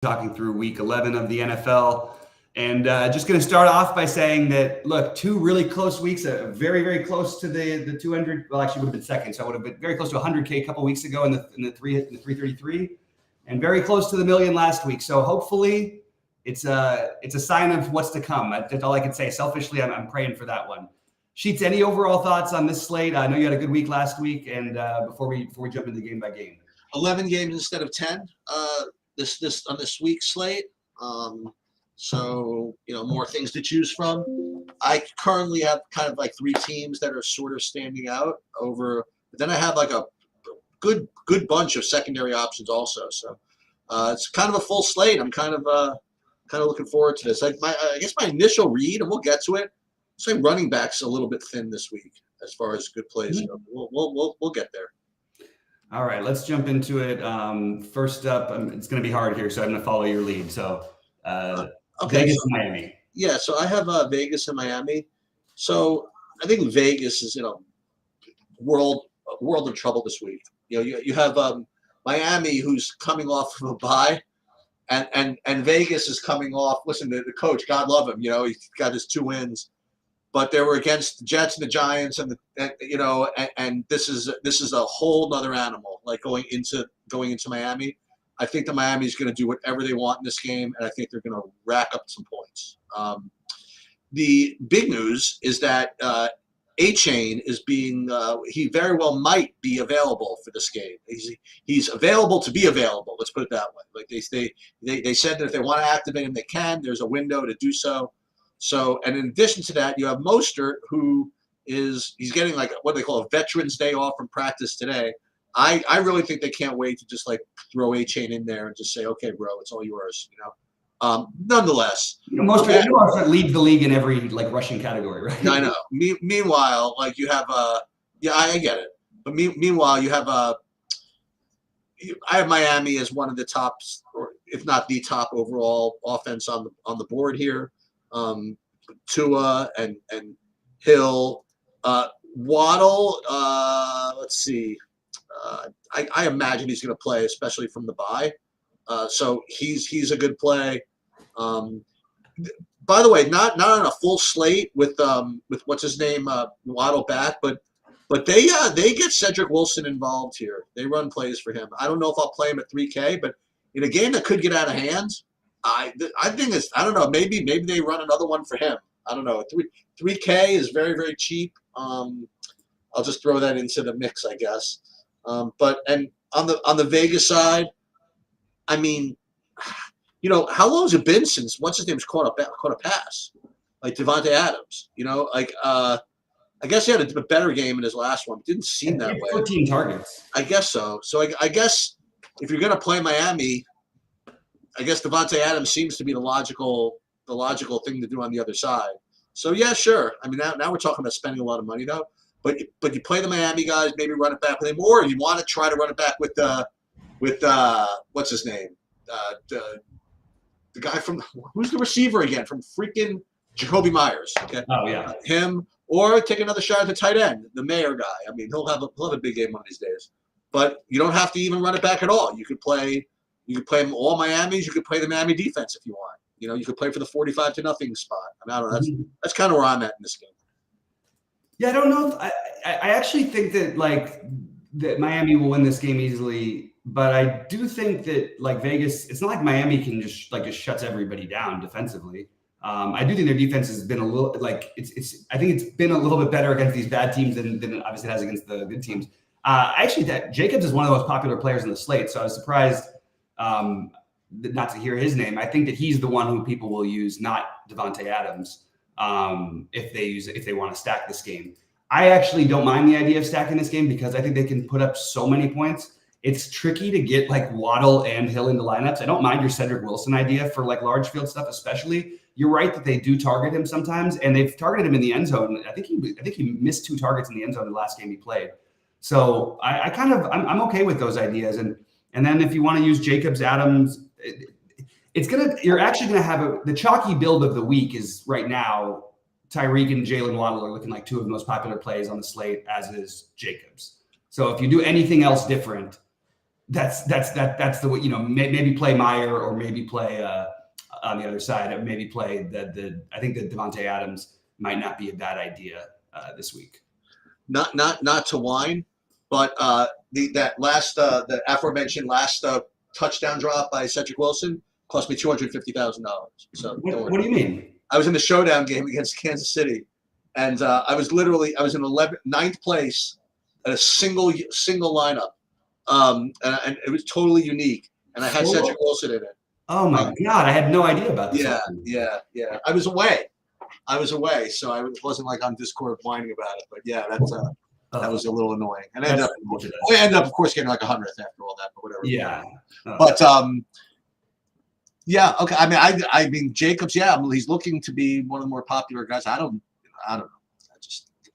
talking through week 11 of the NFL. And just going to start off by saying that, look, two really close weeks, very, very close to the 200. Well, actually, would have been second. So I would have been very close to 100K a couple weeks ago in the 333, and very close to the million last week. So hopefully it's a sign of what's to come. That's all I can say. Selfishly, I'm praying for that one. Sheets, any overall thoughts on this slate? I know you had a good week last week, and before we jump into game by game, 11 games instead of 10. This on this week's slate. So more things to choose from. I currently have kind of like three teams that are sort of standing out over. But then I have like a good bunch of secondary options also. So it's kind of a full slate. I'm kind of looking forward to this. I guess my initial read, and we'll get to it. So running backs a little bit thin this week as far as good plays go. We'll get there. All right, let's jump into it. First up, it's going to be hard here, so I'm going to follow your lead. So, Vegas and Miami. Yeah, so I have Vegas and Miami. So I think Vegas is world of trouble this week. You have Miami, who's coming off of a bye, and Vegas is coming off. Listen, the coach, God love him. He's got his 2 wins. But they were against the Jets and the Giants, and this is a whole nother animal. Like going into Miami, I think the Miami is going to do whatever they want in this game, and I think they're going to rack up some points. The big news is that A-Chain is being he very well might be available for this game. He's available to be available. Let's put it that way. Like they said that if they want to activate him, they can. There's a window to do so. So, and in addition to that, you have Mostert, he's getting like what they call a Veterans Day off from practice today. I really think they can't wait to just like throw A-Chain in there and just say, okay, bro, it's all yours. Nonetheless, Mostert leads the league in every like rushing category, right? I know. Meanwhile, like you have I get it, but meanwhile you have I have Miami as one of the tops, or if not the top overall offense on the board here. Tua and Hill, Waddle. Let's see. I imagine he's going to play, especially from the bye. So he's a good play. By the way, not on a full slate with what's his name, Waddle back, but they get Cedric Wilson involved here. They run plays for him. I don't know if I'll play him at 3K, but in a game that could get out of hand. I think I don't know. Maybe they run another one for him. I don't know. 3K is very, very cheap. I'll just throw that into the mix, I guess. But on the Vegas side, I mean, how long has it been since what's his name's caught a pass, like Devontae Adams? I guess he had a better game in his last one. It didn't seem that way. 14 targets. I guess so. So I guess if you're gonna play Miami, I guess Devontae Adams seems to be the logical thing to do on the other side. So yeah, sure. I mean, now we're talking about spending a lot of money though. But you play the Miami guys, maybe run it back with him, or you want to try to run it back with what's his name, the guy from who's the receiver again from freaking Jacoby Myers. Okay. Oh yeah. Him, or take another shot at the tight end, the Mayer guy. I mean, he'll have a big game one of these days. But you don't have to even run it back at all. You could play them all Miamis. You could play the Miami defense if you want. You could play for the 45-0 spot. I mean, I don't know. That's kind of where I'm at in this game. Yeah, I don't know. I actually think that that Miami will win this game easily, but I do think that like Vegas, it's not like Miami can just shuts everybody down defensively. I do think their defense has been a little I think it's been a little bit better against these bad teams than obviously it has against the good teams. Actually, that Jacobs is one of the most popular players in the slate, so I was surprised. Not to hear his name. I think that he's the one who people will use, not Devontae Adams, if they want to stack this game. I actually don't mind the idea of stacking this game because I think they can put up so many points. It's tricky to get like Waddle and Hill into lineups. I don't mind your Cedric Wilson idea for like large field stuff, especially. You're right that they do target him sometimes, and they've targeted him in the end zone. I think he missed 2 targets in the end zone the last game he played. So I'm okay with those ideas. And then if you want to use Jacobs, Adams, you're actually gonna have the chalky build of the week is right now. Tyreek and Jalen Waddle are looking like 2 of the most popular plays on the slate, as is Jacobs. So if you do anything else different, that's the way, maybe play Meyer or maybe play on the other side, or maybe play I think that Devontae Adams might not be a bad idea this week. Not to whine, but the aforementioned last touchdown drop by Cedric Wilson cost me $250,000. So what do you mean? I was in the showdown game against Kansas City, and I was in ninth place at a single lineup, and it was totally unique. And I had Cedric Wilson in it. Oh my God, I had no idea about this. Yeah. I was away, so I wasn't like on Discord whining about it. But yeah, that was a little annoying. And I ended up, of course, getting like 100th after all that, but whatever. Yeah. But yeah, okay. I mean, Jacobs. Yeah, he's looking to be one of the more popular guys. I don't know.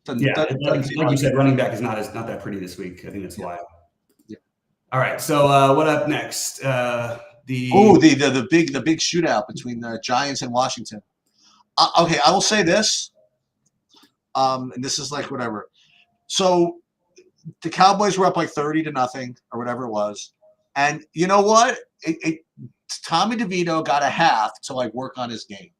Like you said, running back is not that pretty this week. I think that's why. Yeah. All right. So what up next? The big shootout between the Giants and Washington. Okay, I will say this. And this is like whatever. So the Cowboys were up like 30-0 or whatever it was, and you know what? Tommy DeVito got a half to like work on his game.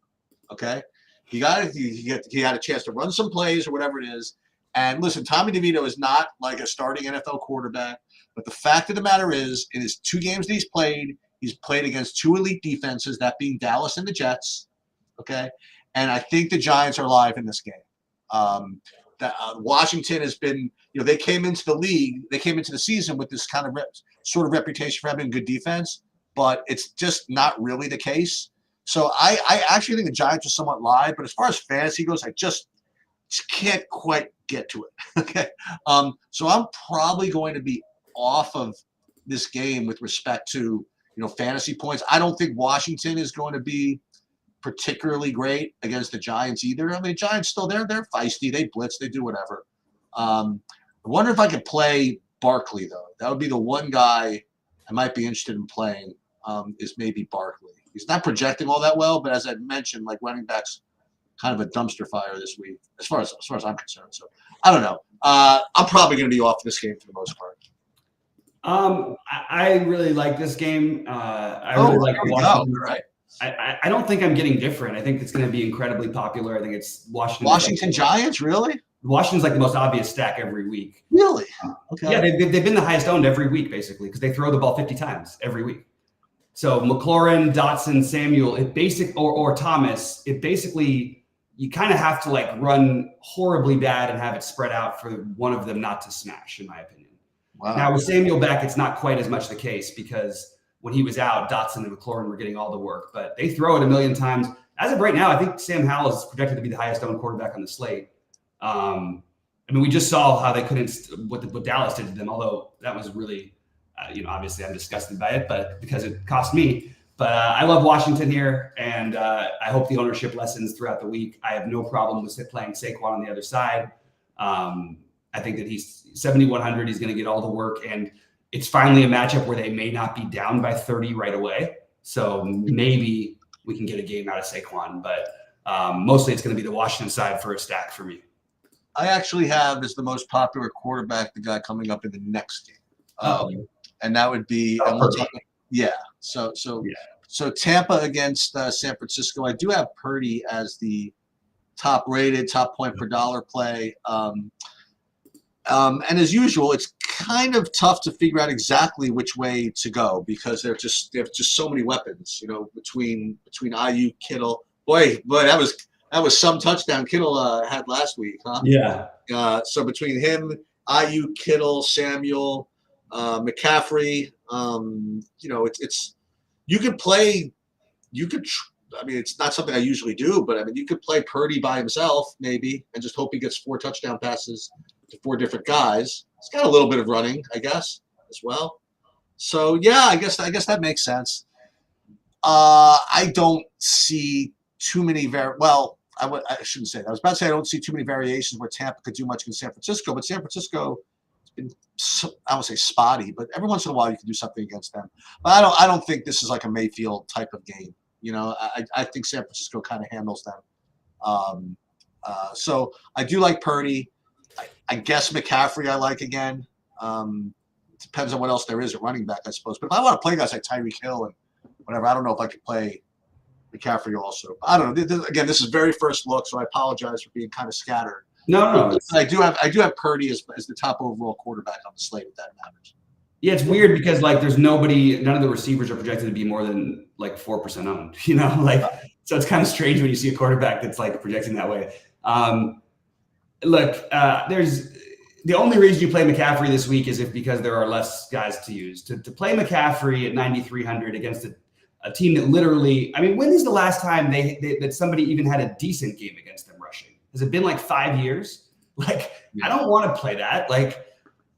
Okay. He had a chance to run some plays or whatever it is. And listen, Tommy DeVito is not like a starting NFL quarterback. But the fact of the matter is, in his 2 games that he's played against 2 elite defenses, that being Dallas and the Jets. Okay. And I think the Giants are live in this game. Washington has been, they came into the season with this kind of sort of reputation for having good defense, but it's just not really the case. So I actually think the Giants are somewhat live, but as far as fantasy goes, I just can't quite get to it. Okay. So I'm probably going to be off of this game with respect to, fantasy points. I don't think Washington is going to be particularly great against the Giants either. I mean, the Giants still, they're feisty. They blitz. They do whatever. I wonder if I could play Barkley, though. That would be the one guy I might be interested in playing, is maybe Barkley. He's not projecting all that well, but as I mentioned, like running backs, kind of a dumpster fire this week, as far as I'm concerned. So I don't know. I'm probably going to be off this game for the most part. I really like this game. I really like Washington. Right. I don't think I'm getting different. I think it's going to be incredibly popular. I think it's Washington Giants, really? Washington's like the most obvious stack every week. Really? Okay. Yeah, they've been the highest owned every week, basically, because they throw the ball 50 times every week. So McLaurin, Dotson, Samuel, or Thomas, it basically, you kind of have to like run horribly bad and have it spread out for one of them not to smash, in my opinion. Wow. Now with Samuel back, it's not quite as much the case because when he was out, Dotson and McLaurin were getting all the work, but they throw it a million times. As of right now, I think Sam Howell is projected to be the highest owned quarterback on the slate. I mean, we just saw how they couldn't, what Dallas did to them, although that was really, obviously I'm disgusted by it, but because it cost me. But I love Washington here, and I hope the ownership lessens throughout the week. I have no problem with playing Saquon on the other side. I think that he's 7,100. He's going to get all the work, and it's finally a matchup where they may not be down by 30 right away. So maybe we can get a game out of Saquon, but mostly it's going to be the Washington side for a stack for me. I actually have as the most popular quarterback the guy coming up in the next game. And that would be So Tampa against San Francisco. I do have Purdy as the top point per dollar play. And as usual, it's kind of tough to figure out exactly which way to go because they have just so many weapons, between IU, Kittle. Boy, that was some touchdown Kittle had last week, huh? Yeah. So between him, IU, Kittle, Samuel, McCaffrey, it's you could play. It's not something I usually do, but you could play Purdy by himself maybe and just hope he gets 4 touchdown passes to 4 different guys. It's got a little bit of running, I guess, as well. So yeah, I guess that makes sense. I don't see too many I shouldn't say that. I was about to say I don't see too many variations where Tampa could do much against San Francisco, but San Francisco has been, I won't say spotty, but every once in a while you can do something against them. But I don't think this is like a Mayfield type of game. I think San Francisco kind of handles them. So I do like Purdy. I guess McCaffrey I like again. depends on what else there is at running back, I suppose. But if I want to play guys like Tyreek Hill and whatever, I don't know if I could play McCaffrey also. I don't know. Again, this is very first look, so I apologize for being kind of scattered. No. I do have Purdy as the top overall quarterback on the slate, if that matters. Yeah, it's weird because like there's none of the receivers are projected to be more than like 4% owned, so it's kind of strange when you see a quarterback that's like projecting that way. There's the only reason you play McCaffrey this week is because there are less guys to use. To play McCaffrey at 9,300 against a team that literally, I mean, when is the last time that somebody even had a decent game against them rushing? Has it been like 5 years? Like, I don't want to play that. Like,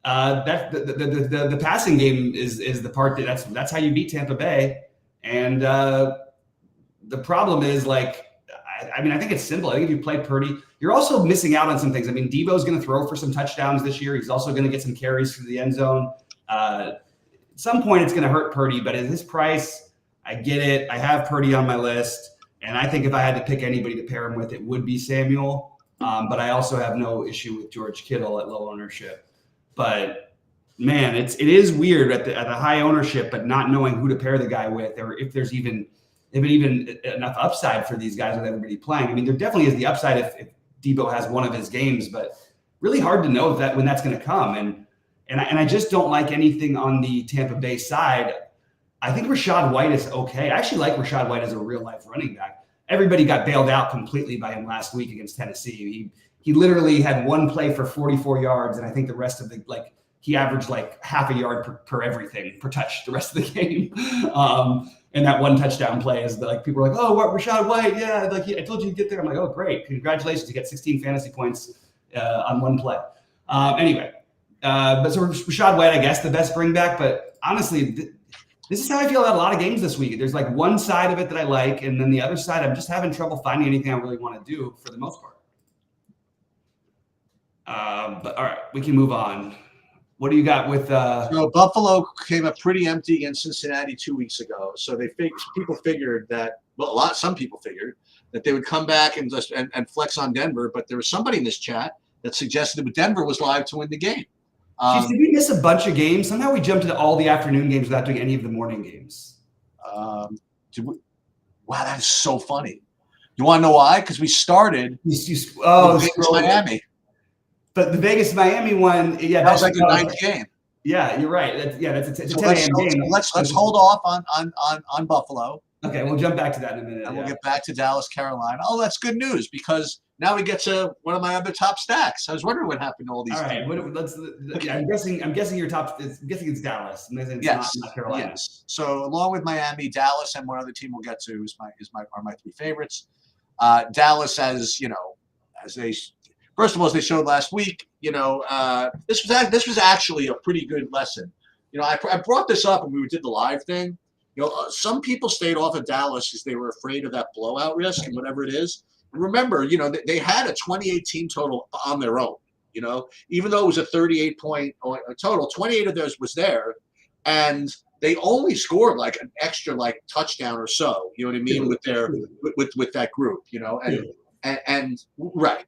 that the passing game is the part that's how you beat Tampa Bay. And the problem is like, I mean, I think it's simple. I think if you play Purdy, you're also missing out on some things. I mean, Debo's going to throw for some touchdowns this year. He's also going to get some carries through the end zone. At some point, it's going to hurt Purdy, but at his price, I get it. I have Purdy on my list, and I think if I had to pick anybody to pair him with, it would be Samuel. But I also have no issue with George Kittle at low ownership. But man, it is weird at the high ownership, but not knowing who to pair the guy with, or if there's even enough upside for these guys with everybody playing. I mean, there definitely is the upside if Debo has one of his games, but really hard to know when that's going to come. And I just don't like anything on the Tampa Bay side. I think Rachaad White is okay. I actually like Rachaad White as a real life running back. Everybody got bailed out completely by him last week against Tennessee. He literally had one play for 44 yards, and I think the rest of he averaged like half a yard per everything per touch the rest of the game. And that one touchdown play is like people are like, oh, what Rachaad White? Yeah, like I told you to get there. I'm like, oh, great, congratulations, you get 16 fantasy points on one play. But so Rachaad White, I guess, the best bring back. But honestly, this is how I feel about a lot of games this week. There's like one side of it that I like, and then the other side, I'm just having trouble finding anything I really want to do for the most part. But all right, we can move on. What do you got with? Buffalo came up pretty empty against Cincinnati 2 weeks ago. So people figured that some people figured that they would come back and flex on Denver. But there was somebody in this chat that suggested that Denver was live to win the game. Did we miss a bunch of games? Somehow we jumped into all the afternoon games without doing any of the morning games. Wow, that is so funny. You want to know why? Because we started with Miami. But the Vegas Miami one, yeah, that was like the ninth game. Yeah, you're right. It's a 10 a.m. game. Let's hold off on Buffalo. Okay, we'll jump back to that in a minute. And we'll get back to Dallas, Carolina. Oh, that's good news because now we get to one of my other top stacks. I was wondering what happened to all these. All right, I'm guessing your top. I'm guessing it's Dallas. Yes, not Carolina. Yes. So along with Miami, Dallas, and one other team we'll get to are my three favorites. Dallas, as they. First of all, as they showed last week, this was actually a pretty good lesson. I brought this up when we did the live thing. Some people stayed off of Dallas because they were afraid of that blowout risk and whatever it is. And remember, they had a 28-team total on their own. Even though it was a 38-point total, 28 of those was there, and they only scored like an extra touchdown or so. You know what I mean with their with that group. And right.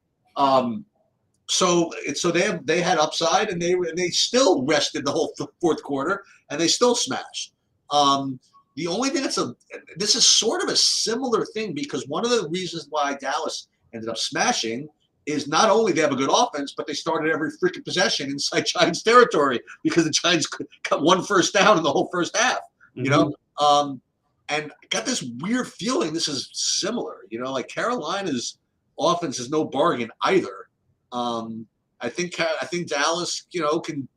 So they had upside, and they still rested the whole fourth quarter, and they still smashed. The only thing this is sort of a similar thing because one of the reasons why Dallas ended up smashing is not only they have a good offense, but they started every freaking possession inside Giants territory because the Giants got one first down in the whole first half. And I got this weird feeling this is similar. Like Carolina's offense is no bargain either. I think Dallas, can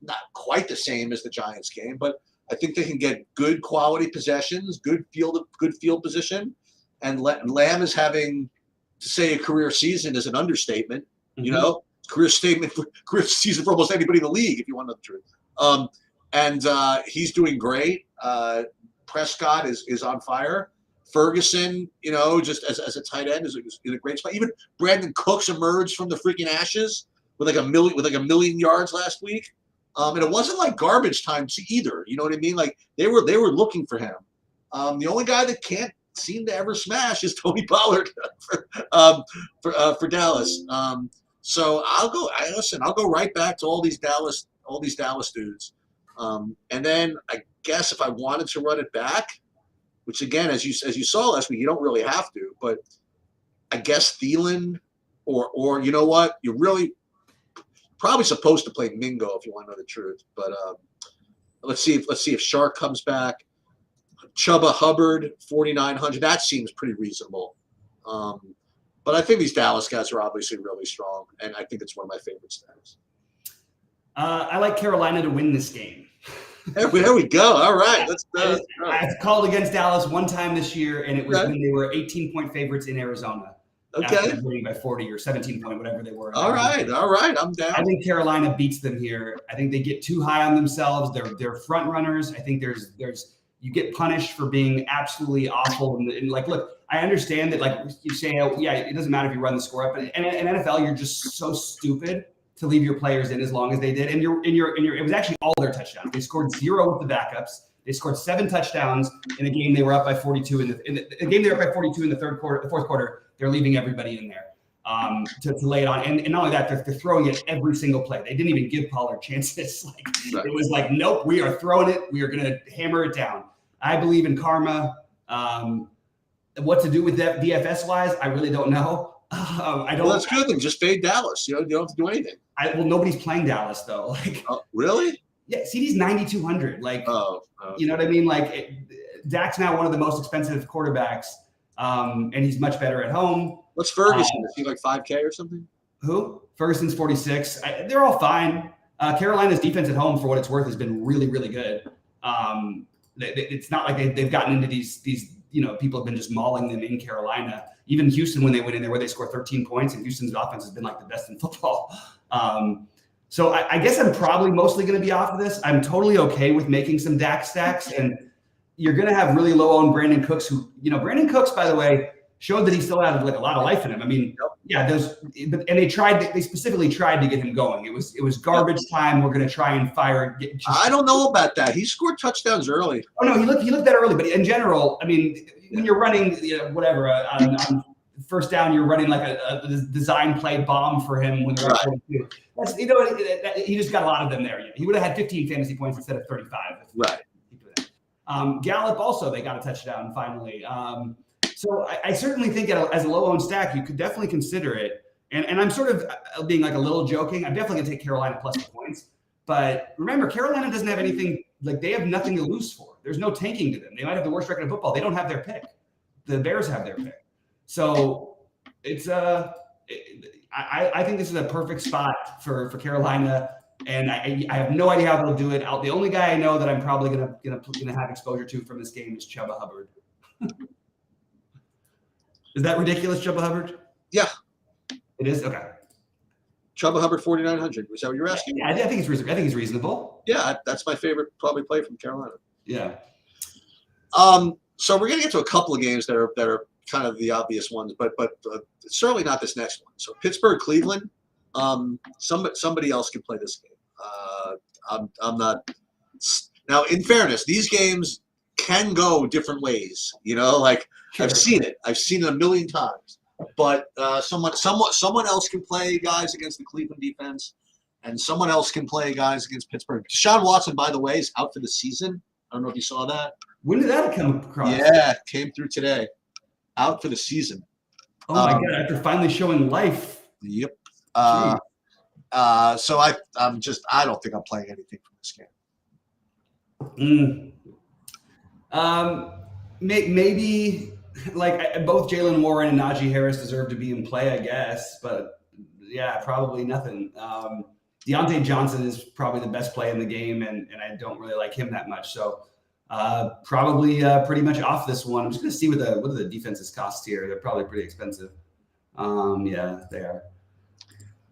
not quite the same as the Giants game, but I think they can get good quality possessions, good field position, and Lamb is having, to say a career season is an understatement. Career season for almost anybody in the league, if you want to know the truth. And he's doing great. Prescott is on fire. Ferguson, just as a tight end is a great spot. Even Brandon Cooks emerged from the freaking ashes with like a million yards last week. And it wasn't like garbage time either. You know what I mean? Like they were looking for him. The only guy that can't seem to ever smash is Tony Pollard for Dallas. So I'll go right back to all these Dallas all these Dallas dudes. And then I guess if I wanted to run it back, which again, as you saw last week, you don't really have to, but I guess Thielen or you know what, you're really probably supposed to play Mingo if you want to know the truth. But let's see if Shark comes back. Chuba Hubbard 4,900. That seems pretty reasonable. But I think these Dallas guys are obviously really strong, and I think it's one of my favorite stats. I like Carolina to win this game. There we go. All right. I've called against Dallas one time this year, and it was when they were 18-point favorites in Arizona. Okay. Winning by 40 or 17-point, whatever they were. All right. I'm down. I think Carolina beats them here. I think they get too high on themselves. They're front runners. I think there's you get punished for being absolutely awful. And like, look, I understand that, like you say, oh, yeah, it doesn't matter if you run the score up. And in NFL, you're just so stupid to leave your players in as long as they did. And it was actually all their touchdowns. They scored 0 with the backups. They scored 7 touchdowns in a game they were up by 42 in the game they were up by 42 in the fourth quarter. They're leaving everybody in there to lay it on. And not only that, they're throwing it every single play. They didn't even give Pollard chances. It was like, nope, we are throwing it. We are going to hammer it down. I believe in karma. What to do with that DFS wise, I really don't know. I don't. Well, that's good. Then just fade Dallas. You don't have to do anything. Well, nobody's playing Dallas though. Like, really? Yeah, CD's 9,200. Like, you know what I mean? Like, Dak's now one of the most expensive quarterbacks, and he's much better at home. What's Ferguson? Is he like 5K or something? Who? Ferguson's 46. They're all fine. Carolina's defense at home, for what it's worth, has been really, really good. It's not like they've gotten into these people have been just mauling them in Carolina. Even Houston, when they went in there, where they scored 13 points, and Houston's offense has been like the best in football. So I guess I'm probably mostly going to be off of this. I'm totally okay with making some Dak stacks, and you're going to have really low-owned Brandon Cooks, who, Brandon Cooks, by the way, showed that he still had like a lot of life in him. I mean, yeah, they specifically tried to get him going. It was garbage time. We're going to try and fire. I don't know about that. He scored touchdowns early. Oh no, he looked that early. But in general, I mean, when you're running, whatever on first down, you're running like a design play bomb for him when they're up 42. That's, he just got a lot of them there. He would have had 15 fantasy points instead of 35. Right. Gallup also, they got a touchdown finally. So I certainly think as a low-owned stack, you could definitely consider it. And I'm sort of being like a little joking. I'm definitely going to take Carolina plus the points. But remember, Carolina doesn't have anything, like they have nothing to lose for. There's no tanking to them. They might have the worst record in football. They don't have their pick. The Bears have their pick. So it's I think this is a perfect spot for Carolina. And I have no idea how they'll do it. The only guy I know that I'm probably gonna have exposure to from this game is Chuba Hubbard. Is that ridiculous, Chuba Hubbard? Yeah. It is? Okay. Chuba Hubbard 4,900. Was that what you're asking? Yeah, I think it's reasonable. I think he's reasonable. Yeah, that's my favorite probably play from Carolina. Yeah. So we're gonna get to a couple of games that are kind of the obvious ones, but certainly not this next one. So Pittsburgh, Cleveland. Somebody else can play this game. I'm not. Now, in fairness, these games can go different ways. Like sure. I've seen it a million times. But someone else can play guys against the Cleveland defense, and someone else can play guys against Pittsburgh. Deshaun Watson, by the way, is out for the season. I don't know if you saw that. When did that come across? Yeah, came through today. Out for the season. Oh my God! After finally showing life. Yep. So I don't think I'm playing anything from this game. Maybe like both Jalen Warren and Najee Harris deserve to be in play, I guess, but yeah, probably nothing. Deontay Johnson is probably the best play in the game, and I don't really like him that much. So probably pretty much off this one. I'm just going to see what the defenses cost here. They're probably pretty expensive. Yeah, they are.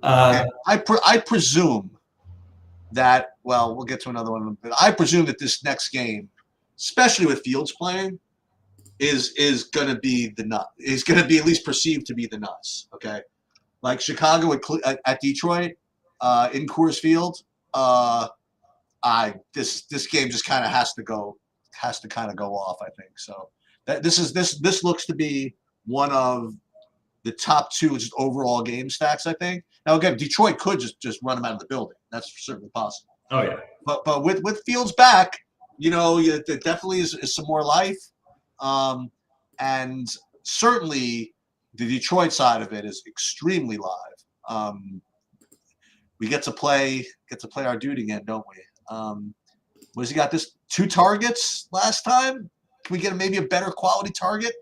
I presume that, well, we'll get to another one, but I presume that this next game, especially with Fields playing, is going to be is going to be at least perceived to be the nuts. Okay, like Chicago at Detroit in Coors Field. This game just kind of has to kind of go off. I think so. This looks to be one of the top two just overall game stacks. I think. Now again, Detroit could just run them out of the building. That's certainly possible. Oh yeah. But with Fields back, there definitely is some more life, and certainly the Detroit side of it is extremely live. We get to play our dude again, don't we? What has he got? This 2 targets last time. Can we get maybe a better quality target?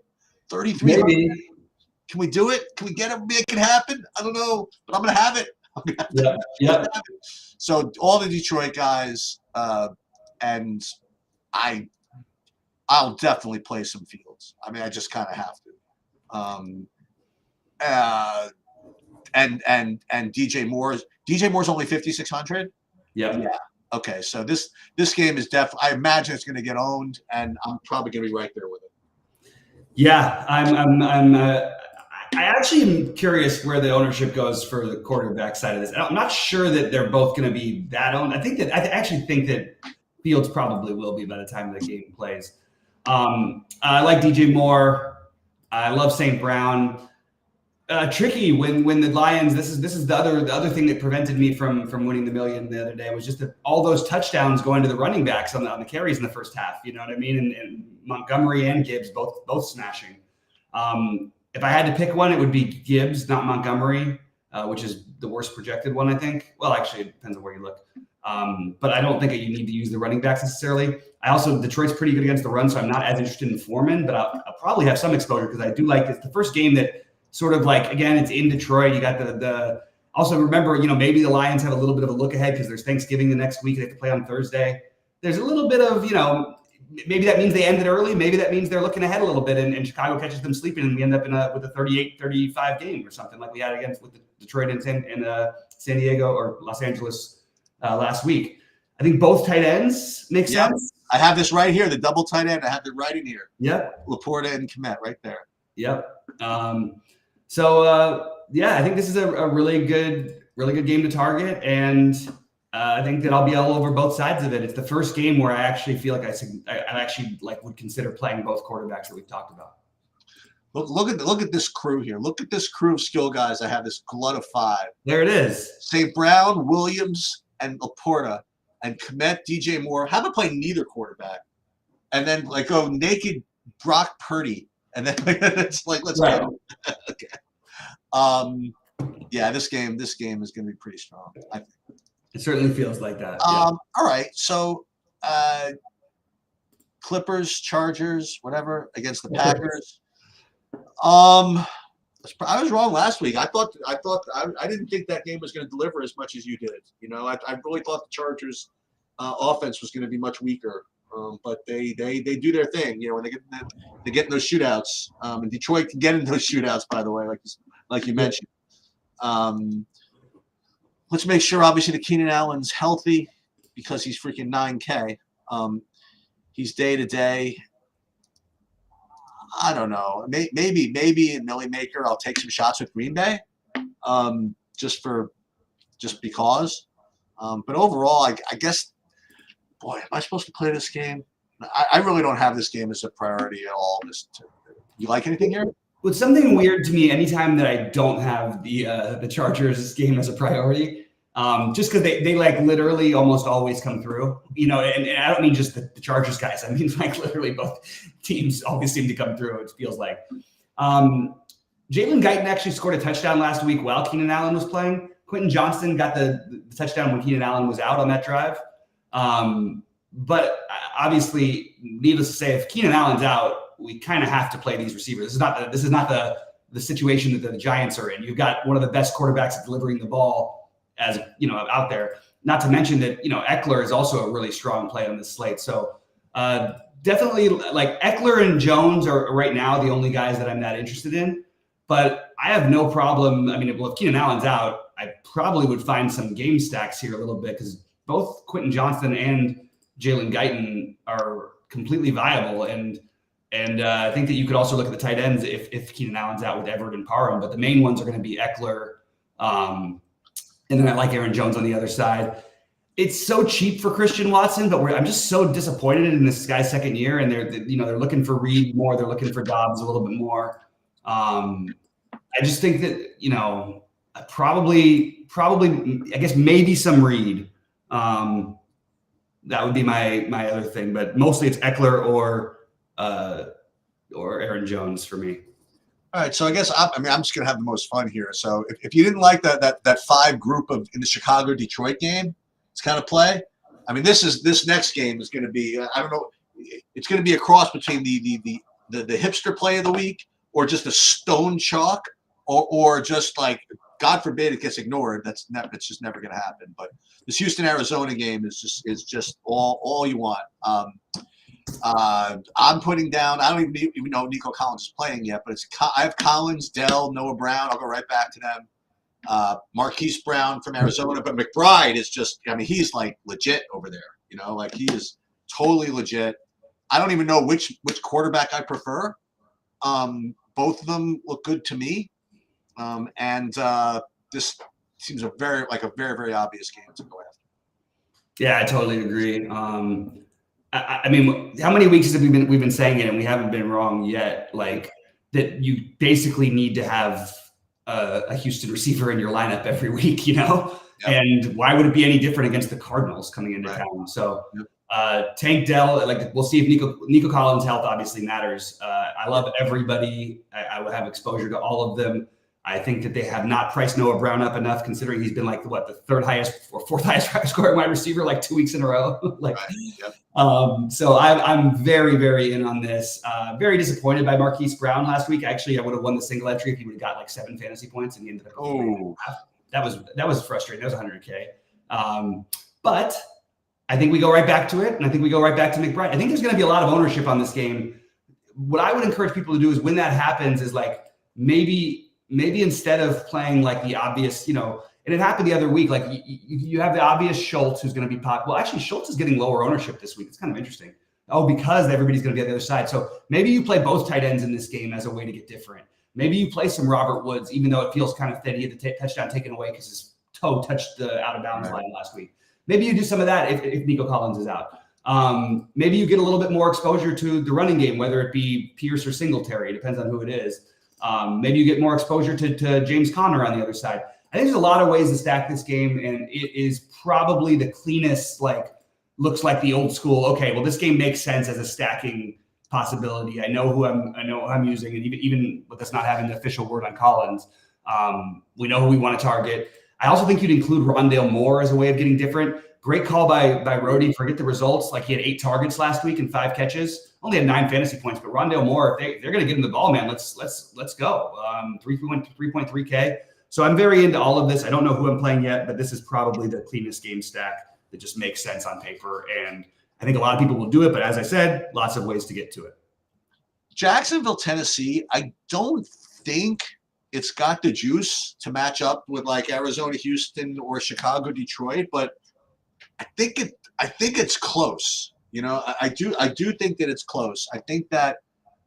33. Maybe. Can we do it? Can we make it happen? I don't know, but I'm gonna have it. Yeah. So all the Detroit guys, and I'll definitely play some Fields. I mean, I just kind of have to. And DJ Moore's only 5,600. Yeah. Okay, so this game is definitely. I imagine it's going to get owned, and I'm probably going to be right there with it. Yeah, I actually am curious where the ownership goes for the quarterback side of this. I'm not sure that they're both going to be that owned. I actually think that Fields probably will be by the time the game plays. I like DJ Moore. I love St. Brown. Tricky when the Lions. This is the other thing that prevented me from winning the million the other day was just that all those touchdowns going to the running backs on the carries in the first half. You know what I mean? And Montgomery and Gibbs both smashing. If I had to pick one, it would be Gibbs, not Montgomery, which is the worst projected one, I think. Well, actually, it depends on where you look. But I don't think that you need to use the running backs necessarily. Detroit's pretty good against the run, so I'm not as interested in Foreman, but I'll probably have some exposure because I do like it's the first game that sort of like, again, it's in Detroit. You got the also remember, maybe the Lions have a little bit of a look ahead because there's Thanksgiving the next week. They have to play on Thursday. There's a little bit of, maybe that means they ended early. Maybe that means they're looking ahead a little bit and Chicago catches them sleeping and we end up with a 38-35 game or something like we had with Detroit and San Diego or Los Angeles last week. I think both tight ends make sense. I have this right here, the double tight end. I have it right in here. Yep. Laporta and Kmet right there. Yep. I think this is a really good game to target, and I think that I'll be all over both sides of it. It's the first game where I actually feel like I would consider playing both quarterbacks that we've talked about. Look at this crew here. Look at this crew of skill guys. I have this glut of 5. There it is. St. Brown, Williams, and Laporta, and Kmet, DJ Moore. How about play neither quarterback, and then go naked Brock Purdy, and then it's like let's go. Okay. This game is going to be pretty strong, I think. It certainly feels like that. All right. So, Clippers, Chargers, whatever against the Packers. I was wrong last week. I didn't think that game was going to deliver as much as you did. I really thought the Chargers offense was going to be much weaker. But they do their thing. When they get in those shootouts. And Detroit can get in those shootouts, by the way, like you mentioned. Let's make sure, obviously, that Keenan Allen's healthy because he's freaking 9K. He's day to day. I don't know. Maybe in Millie Maker, I'll take some shots with Green Bay, just because. But overall, I guess, boy, am I supposed to play this game? I really don't have this game as a priority at all. You like anything here? Well, it's something weird to me anytime that I don't have the Chargers game as a priority, just because they literally almost always come through, and I don't mean just the Chargers guys. I mean literally both teams always seem to come through. It feels like Jalen Guyton actually scored a touchdown last week while Keenan Allen was playing. Quentin Johnston got the touchdown when Keenan Allen was out on that drive. But obviously, needless to say, if Keenan Allen's out, we kind of have to play these receivers. This is not the situation that the Giants are in. You've got one of the best quarterbacks at delivering the ball out there. Not to mention that Eckler is also a really strong play on this slate. So definitely, like Eckler and Jones are right now the only guys that I'm that interested in. But I have no problem. I mean, if Keenan Allen's out, I probably would find some game stacks here a little bit because both Quentin Johnston and Jalen Guyton are completely viable. And I think that you could also look at the tight ends if Keenan Allen's out with Everett and Parham. But the main ones are going to be Eckler. And then I like Aaron Jones on the other side. It's so cheap for Christian Watson, but I'm just so disappointed in this guy's second year. And they're looking for Reed more. They're looking for Dobbs a little bit more. I just think that, probably, I guess maybe some Reed. That would be my other thing, but mostly it's Eckler or Aaron Jones for me. All right, so I guess I'm just gonna have the most fun here. So if you didn't like that 5 group in the Chicago Detroit game, it's kind of play. I mean, this next game is going to be I don't know, it's going to be a cross between the hipster play of the week or just a stone chalk or just like God forbid it gets ignored. It's just never going to happen. But this Houston Arizona game is just all you want. I'm putting down. I don't even know Nico Collins is playing yet, but I have Collins, Dell, Noah Brown. I'll go right back to them. Marquise Brown from Arizona, but McBride is just. I mean, he's like legit over there. You know, like he is totally legit. I don't even know which quarterback I prefer. Both of them look good to me, and this seems a very very obvious game to go after. Yeah, I totally agree. I mean, how many weeks have we've been saying it, and we haven't been wrong yet? Like that, you basically need to have a Houston receiver in your lineup every week, you know. Yep. And why would it be any different against the Cardinals coming into town? So, Tank Dell, like we'll see if Nico Collins' health obviously matters. I love everybody. I will have exposure to all of them. I think that they have not priced Noah Brown up enough, considering he's been like the third highest or fourth highest scoring wide receiver like 2 weeks in a row. So I'm very, very in on this. Very disappointed by Marquise Brown last week. Actually, I would have won the single entry if he would have got like 7 fantasy points, and he ended up. That was frustrating. That was $100K. But I think we go right back to it, and I think we go right back to McBride. I think there's going to be a lot of ownership on this game. What I would encourage people to do is when that happens is like maybe instead of playing like the obvious, you know, and it happened the other week, like you have the obvious Schultz who's going to be pop. Well, actually, Schultz is getting lower ownership this week. It's kind of interesting. Oh, because everybody's going to be on the other side. So maybe you play both tight ends in this game as a way to get different. Maybe you play some Robert Woods, even though it feels kind of thin. He had the touchdown taken away because his toe touched the out of bounds line last week. Maybe you do some of that if Nico Collins is out. Maybe you get a little bit more exposure to the running game, whether it be Pierce or Singletary. It depends on who it is. Maybe you get more exposure to James Conner on the other side. I think there's a lot of ways to stack this game, and it is probably the cleanest, like, looks like the old school. Okay, well, this game makes sense as a stacking possibility. I know who I'm using, and even with us not having the official word on Collins, we know who we want to target. I also think you'd include Rondale Moore as a way of getting different. Great call by Rhodey. Forget the results. Like he had 8 targets last week and 5 catches. Only had 9 fantasy points, but Rondale Moore, if they're going to give him the ball, man, let's go. 3.3K. So I'm very into all of this. I don't know who I'm playing yet, but this is probably the cleanest game stack that just makes sense on paper. And I think a lot of people will do it, but as I said, lots of ways to get to it. Jacksonville, Tennessee, I don't think it's got the juice to match up with like Arizona, Houston, or Chicago, Detroit, but I think it's close. You know, I do think that it's close. I think that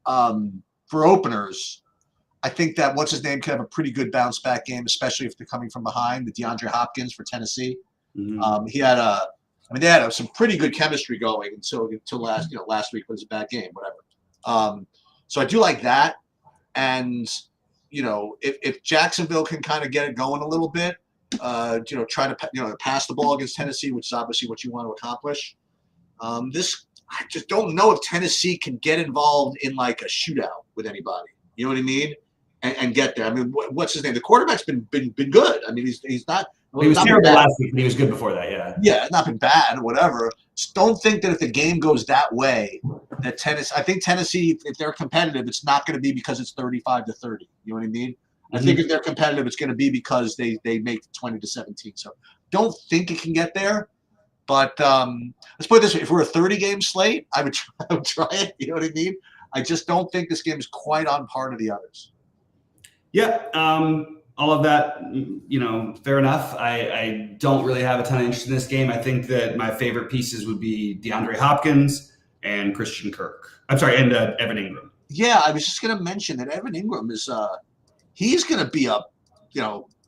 for openers, I think that what's his name could have a pretty good bounce back game, especially if they're coming from behind. The DeAndre Hopkins for Tennessee, he had they had some pretty good chemistry going until last week was a bad game, whatever. So I do like that, and you know, if Jacksonville can kind of get it going a little bit, try to pass the ball against Tennessee, which is obviously what you want to accomplish. I just don't know if Tennessee can get involved in like a shootout with anybody. You know what I mean? And get there. I mean, what's his name? The quarterback's been good. I mean, he's not. He was terrible last week, but he was good before that. Yeah. Yeah, not been bad. Whatever. Just don't think that if the game goes that way, that I think Tennessee, if they're competitive, it's not going to be because it's 35-30. You know what I mean? I think if they're competitive, it's going to be because they make 20-17. So don't think it can get there. But let's put it this way: if we're a 30-game slate, I would try it. You know what I mean? I just don't think this game is quite on par to the others. Yeah, all of that, fair enough. I don't really have a ton of interest in this game. I think that my favorite pieces would be DeAndre Hopkins and Christian Kirk. I'm sorry, and Evan Ingram. Yeah, I was just going to mention that Evan Ingram is he's going to be a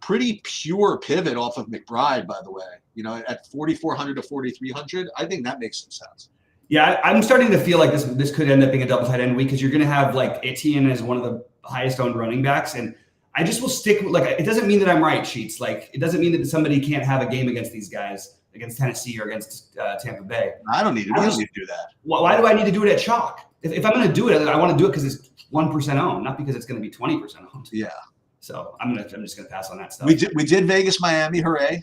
pretty pure pivot off of McBride, by the way. At 4,400 to 4,300, I think that makes some sense. Yeah, I'm starting to feel like this could end up being a double tight end week because you're going to have like Etienne as one of the highest owned running backs, and I just will stick with, like, it doesn't mean that I'm right, Sheets. Like, it doesn't mean that somebody can't have a game against these guys. against Tennessee or against Tampa Bay. I don't need to. We don't need to do that. Why do I need to do it at chalk? If I'm going to do it, I want to do it because it's 1% owned, not because it's going to be 20% owned. Yeah. So I'm just going to pass on that stuff. We did Vegas, Miami, hooray.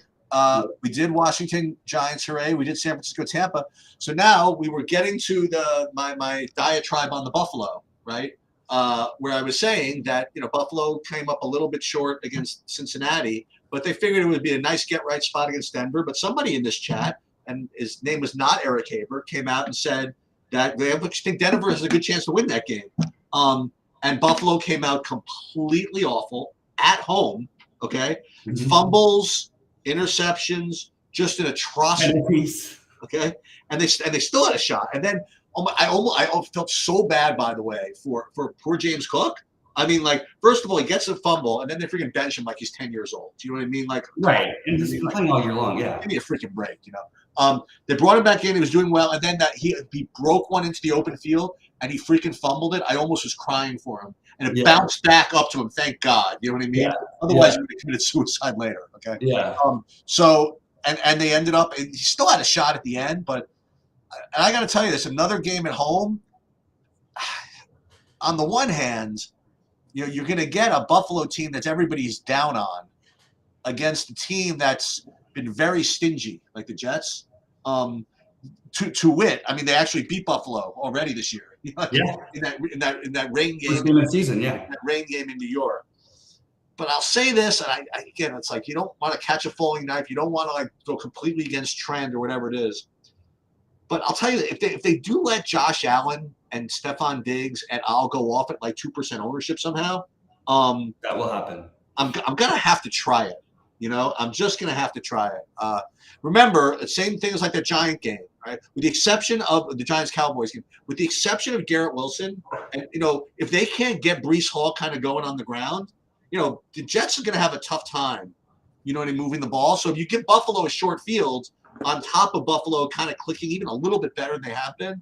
We did Washington Giants, hooray. We did San Francisco, Tampa. So now we were getting to my diatribe on the Buffalo, right? Where I was saying that Buffalo came up a little bit short against Cincinnati, but they figured it would be a nice get-right spot against Denver. But somebody in this chat, and his name was not Eric Haber, came out and said that they think Denver has a good chance to win that game. And Buffalo came out completely awful at home, okay? Mm-hmm. Fumbles, interceptions, just an atrocity, okay? And they still had a shot. And then I felt so bad, by the way, for poor James Cook. I mean, like, first of all, he gets a fumble, and then they freaking bench him like he's 10 years old. Do you know what I mean? Like, right. And he's playing all year long, yeah. Give me a freaking break, They brought him back in. He was doing well, and then he broke one into the open field, and he freaking fumbled it. I almost was crying for him. And it bounced back up to him, thank God. You know what I mean? Yeah. Otherwise, he would have committed suicide later, okay? Yeah. So, and they ended up – he still had a shot at the end, but – and I got to tell you this, another game at home, on the one hand, you're going to get a Buffalo team that everybody's down on against a team that's been very stingy, like the Jets. To wit, I mean, they actually beat Buffalo already this year. In that rain game. First game of the season, yeah. That rain game in New York. But I'll say this, and again, it's like you don't want to catch a falling knife. You don't want to go completely against trend or whatever it is. But I'll tell you, if they do let Josh Allen and Stephon Diggs and I'll go off at like 2% ownership somehow, that will happen. I'm gonna have to try it. I'm just gonna have to try it. Remember, the same thing as like the Giant game, right? With the exception of the Giants-Cowboys game, with the exception of Garrett Wilson, and if they can't get Breece Hall kind of going on the ground, the Jets are gonna have a tough time, moving the ball. So if you give Buffalo a short field on top of Buffalo kind of clicking even a little bit better than they have been,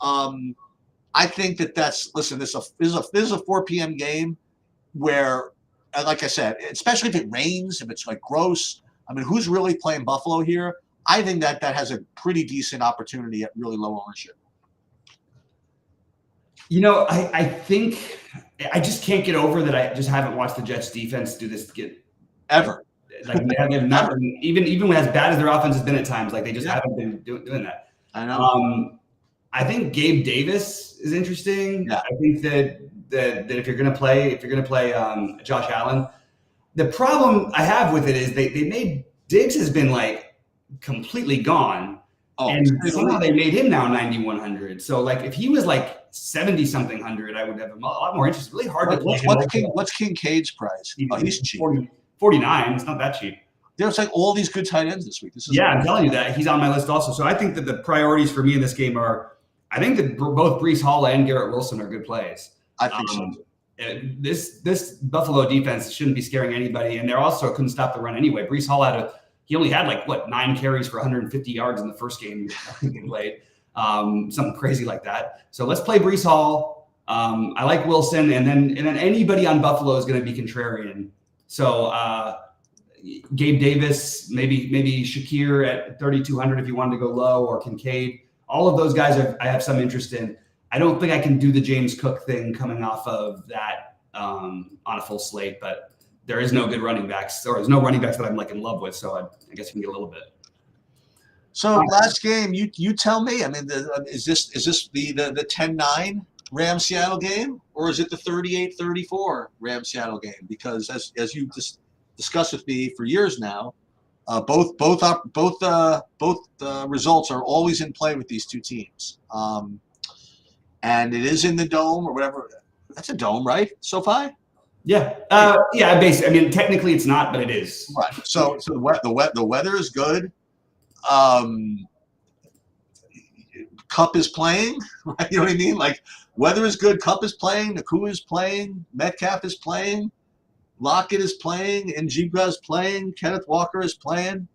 I think this is a 4 p.m. game where, like I said, especially if it rains, if it's like gross. I mean, who's really playing Buffalo here? I think that has a pretty decent opportunity at really low ownership. I think I just can't get over that. I just haven't watched the Jets defense do this ever. Like they've not been, even when as bad as their offense has been at times, like they just haven't been doing that. I know. I think Gabe Davis is interesting. Yeah. I think that if you're going to play Josh Allen, the problem I have with it is they made Diggs has been like completely gone, and somehow they made him now 9,100. So like if he was like 70-something hundred, I would have a lot more interest. It's really hard to play. What's Kincaid's price? He's cheap. 49. It's not that cheap. There's like all these good tight ends this week. I'm telling you that he's on my list also. So I think that the priorities for me in this game are, I think that both Breece Hall and Garrett Wilson are good plays. I think so. This Buffalo defense shouldn't be scaring anybody, and they also couldn't stop the run anyway. Breece Hall he only had 9 carries for 150 yards in the first game he played, something crazy like that. So let's play Breece Hall. I like Wilson, and then anybody on Buffalo is going to be contrarian. So Gabe Davis, maybe Shakir at 3,200 if you wanted to go low, or Kincaid. All of those guys I have some interest in. I don't think I can do the James Cook thing coming off of that on a full slate, but there is no good running backs, or there's no running backs that I'm in love with. So I guess you can get a little bit. So last game, you tell me. I mean, is this the 10-9 Rams Seattle game, or is it the 38-34 Rams Seattle game? Because as you discussed with me for years now, both results are always in play with these two teams. And it is in the dome or whatever. That's a dome, right? SoFi? Yeah. Basically, I mean, technically it's not, but it is. Right. So the weather is good. Cup is playing. Right? You know what I mean? Like, weather is good. Cup is playing. Nakua is playing. Metcalf is playing. Lockett is playing. Njigba is playing. Kenneth Walker is playing.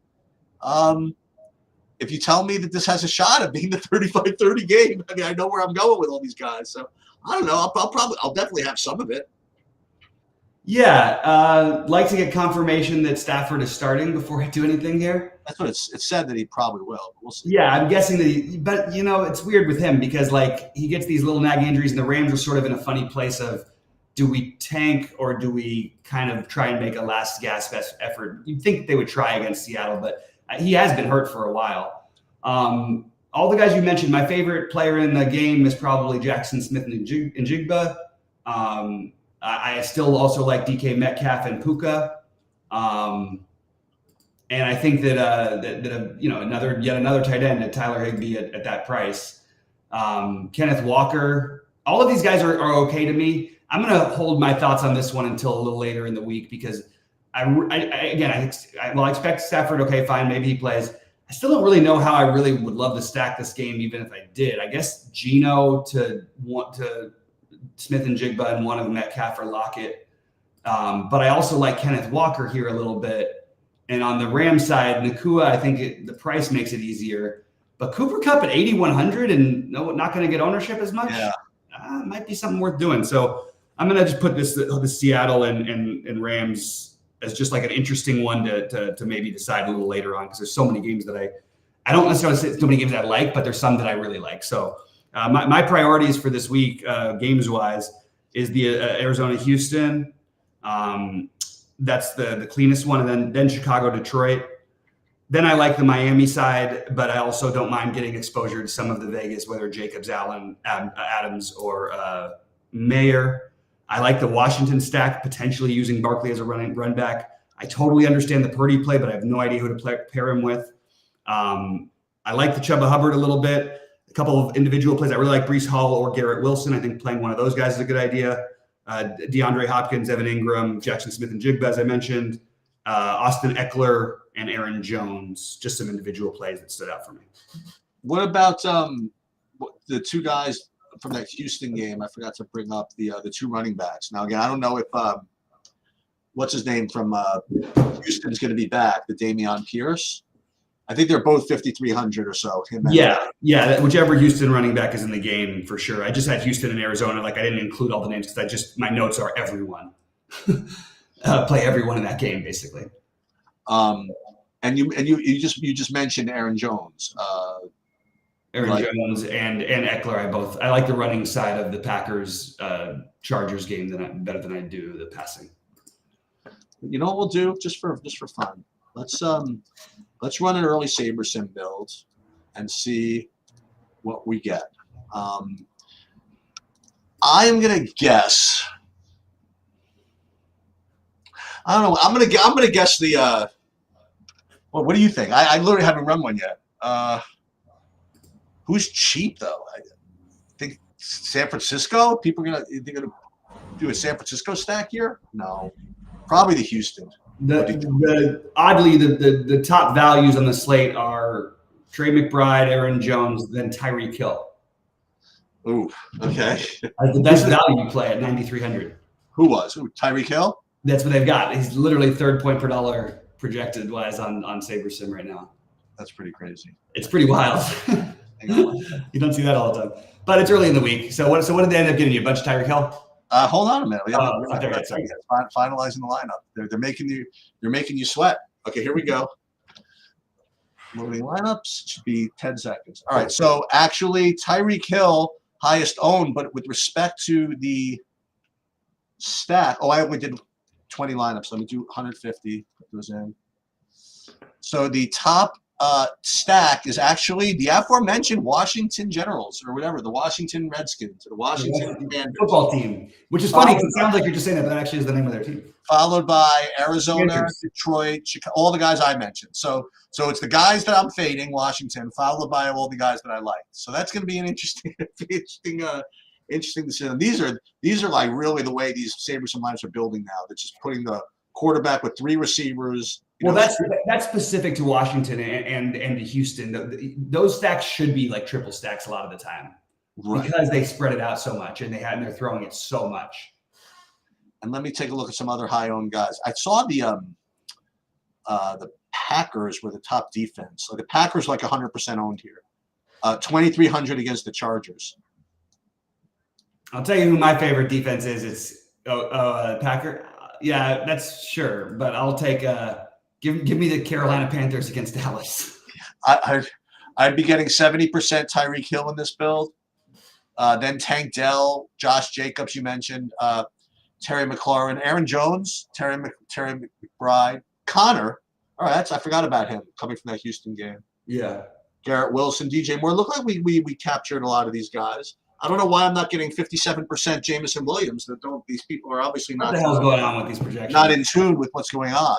If you tell me that this has a shot of being the 35-30 game, I mean, I know where I'm going with all these guys. So I don't know. I'll definitely have some of it. Yeah, like to get confirmation that Stafford is starting before I do anything here. That's what it's said that he probably will, but we'll see. Yeah, I'm guessing that, but it's weird with him because like he gets these little nagging injuries, and the Rams are sort of in a funny place of, do we tank or do we kind of try and make a last gasp effort? You'd think they would try against Seattle, but he has been hurt for a while. All the guys you mentioned, my favorite player in the game is probably Jackson Smith and Jigba. I still also like DK Metcalf and Puka. And I think that yet another tight end at Tyler Higbee at that price. Kenneth Walker. All of these guys are okay to me. I'm going to hold my thoughts on this one until a little later in the week because I expect Stafford. Okay, fine, maybe he plays. I still don't really know how I really would love to stack this game, even if I did. I guess Geno to Smith and Jigba and one of Metcalf or Lockett. But I also like Kenneth Walker here a little bit. And on the Rams side, Nakua, I think the price makes it easier. But Cooper Kupp at 8,100 and not going to get ownership as much. Yeah, might be something worth doing. So I'm going to just put the Seattle and Rams as just like an interesting one to maybe decide a little later on, because there's so many games that I don't necessarily say so many games I like, but there's some that I really like. So my priorities for this week, games wise, is the Arizona Houston. That's the cleanest one, and then Chicago Detroit. Then I like the Miami side, but I also don't mind getting exposure to some of the Vegas, whether Jacobs, Allen, Adams, or Mayer. I like the Washington stack, potentially using Barkley as a run back. I totally understand the Purdy play, but I have no idea who to pair him with. I like the Chuba Hubbard a little bit. A couple of individual plays. I really like Breece Hall or Garrett Wilson. I think playing one of those guys is a good idea. DeAndre Hopkins, Evan Ingram, Jackson Smith and Jigba, as I mentioned. Austin Eckler and Aaron Jones, just some individual plays that stood out for me. What about the two guys from that Houston game? I forgot to bring up the two running backs. Now, again, I don't know if what's his name from Houston is going to be back, the Dameon Pierce. I think they're both 5,300 or so. Yeah. Whichever Houston running back is in the game, for sure. I just had Houston and Arizona. Like I didn't include all the names because my notes are everyone. Play everyone in that game, basically. And you just mentioned Aaron Jones. Jones and Eckler. I like the running side of the Packers Chargers game better than I do the passing. You know what we'll do just for fun? Let's run an early Saber Sim build and see what we get. I'm gonna guess. I don't know. I'm gonna guess the. Well, what do you think? I literally haven't run one yet. Who's cheap though? I think San Francisco. People are gonna do a San Francisco stack here? No, probably the Houston. Oddly, the top values on the slate are Trey McBride, Aaron Jones, then Tyreek Hill. Ooh, okay. As the best value play at 9,300. Who was? Tyreek Hill? That's what they've got. He's literally third point per dollar projected wise on Saber Sim right now. That's pretty crazy. It's pretty wild. You don't see that all the time. But it's early in the week. So what did they end up getting you? A bunch of Tyreek Hill? Hold on a minute. Sorry. Finalizing the lineup. They're making you sweat. Okay, here we go. Moving lineups should be 10 seconds. All right. So actually, Tyreek Hill highest owned, but with respect to the stack. Oh, I only did 20 lineups. Let me do 150. Put those in. So the top stack is actually the aforementioned Washington Generals or whatever, the Washington Redskins, or the Washington Commanders football team, which is funny because it sounds like you're just saying that, but that actually is the name of their team. Followed by Arizona, Detroit, Chicago, all the guys I mentioned. So it's the guys that I'm fading, Washington, followed by all the guys that I like. So that's going to be an interesting decision. These are like really the way these Sabres and Lions are building now. They're just putting the quarterback with three receivers. That's specific to Washington and to Houston. Those stacks should be like triple stacks a lot of the time, right? Because they spread it out so much and they're throwing it so much. And let me take a look at some other high-owned guys. I saw the Packers were the top defense. So the Packers like 100% owned here. 2,300 against the Chargers. I'll tell you who my favorite defense is. It's Packer. Yeah, that's sure, but I'll take give me the Carolina Panthers against Dallas. I'd be getting 70% Tyreek Hill in this build. Then Tank Dell, Josh Jacobs, you mentioned, Terry McLaurin, Aaron Jones, Terry McBride, Connor. All right, I forgot about him coming from that Houston game. Yeah. Garrett Wilson, DJ Moore. Look like we captured a lot of these guys. I don't know why I'm not getting 57% Jameson Williams. These people are obviously not. What the hell's going on with these projections? Not in tune with what's going on,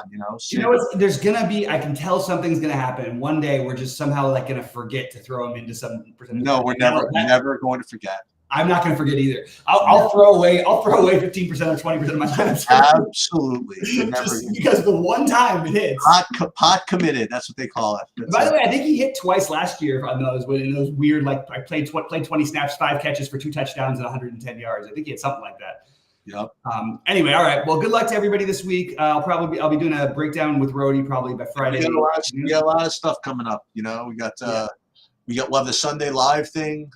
There's gonna be. I can tell something's gonna happen. One day we're just somehow like gonna forget to throw him into some. No, we're never going to forget. I'm not going to forget either. I'll throw away 15% or 20% of my time. Absolutely. Just because the one time it hits. Pot committed. That's what they call it. By the way, I think he hit twice last year on those weird, like I played 20 snaps, 5 catches for 2 touchdowns and 110 yards. I think he had something like that. Yep. Anyway, all right. Well, good luck to everybody this week. I'll be doing a breakdown with Rhodey probably by Friday. We got a lot of stuff coming up. We love the Sunday live thing.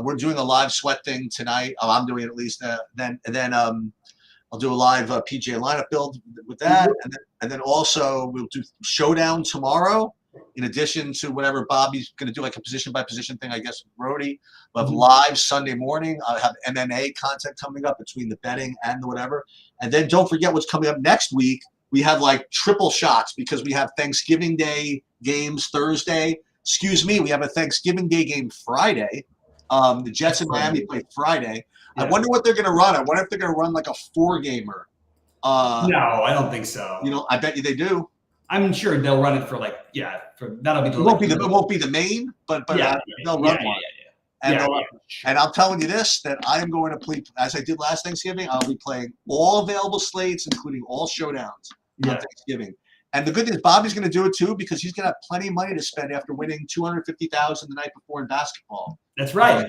We're doing a live sweat thing tonight. I'm doing it at least. Then I'll do a live PGA lineup build with that, and then also we'll do showdown tomorrow. In addition to whatever Bobby's going to do, like a position by position thing, I guess with Brody. We'll have live Sunday morning. I'll have MMA content coming up between the betting and the whatever. And then don't forget what's coming up next week. We have like triple shots because we have Thanksgiving Day games Thursday. We have a Thanksgiving Day game Friday. The Jets in Miami play Friday. Yeah. I wonder what they're going to run. I wonder if they're going to run like a 4-gamer. No, I don't think so. I bet you they do. I'm sure they'll run it for that'll be. It won't be the main, but they'll run one. And I'm telling you this, that I am going to play, as I did last Thanksgiving, I'll be playing all available slates, including all showdowns on Thanksgiving. And the good thing is Bobby's going to do it too because he's going to have plenty of money to spend after winning $250,000 the night before in basketball. That's right.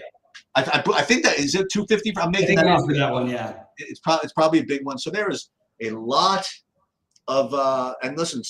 I think that is it $250. I'm making that up for that one. Yeah, it's probably a big one. So there is a lot of and listen,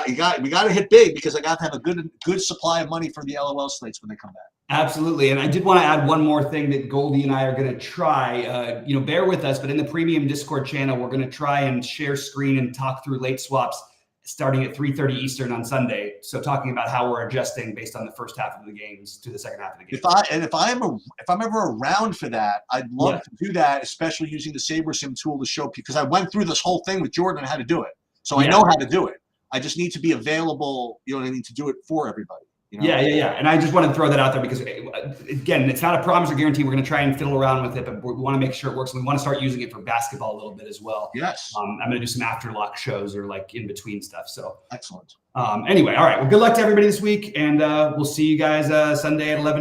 we got to hit big because I got to have a good supply of money for the LOL slates when they come back. Absolutely. And I did want to add one more thing that Goldie and I are going to try. Bear with us, but in the premium Discord channel, we're going to try and share screen and talk through late swaps starting at 3:30 Eastern on Sunday. So talking about how we're adjusting based on the first half of the games to the second half of the game. If I'm ever around for that, I'd love to do that, especially using the SaberSim tool to show because I went through this whole thing with Jordan on how to do it. So I know how to do it. I just need to be available, to do it for everybody. Yeah. And I just want to throw that out there because, again, it's not a promise or guarantee. We're going to try and fiddle around with it, but we want to make sure it works. And we want to start using it for basketball a little bit as well. Yes. I'm going to do some after lock shows or like in between stuff. So excellent. Anyway, all right. Well, good luck to everybody this week, and we'll see you guys Sunday at 11 Eastern.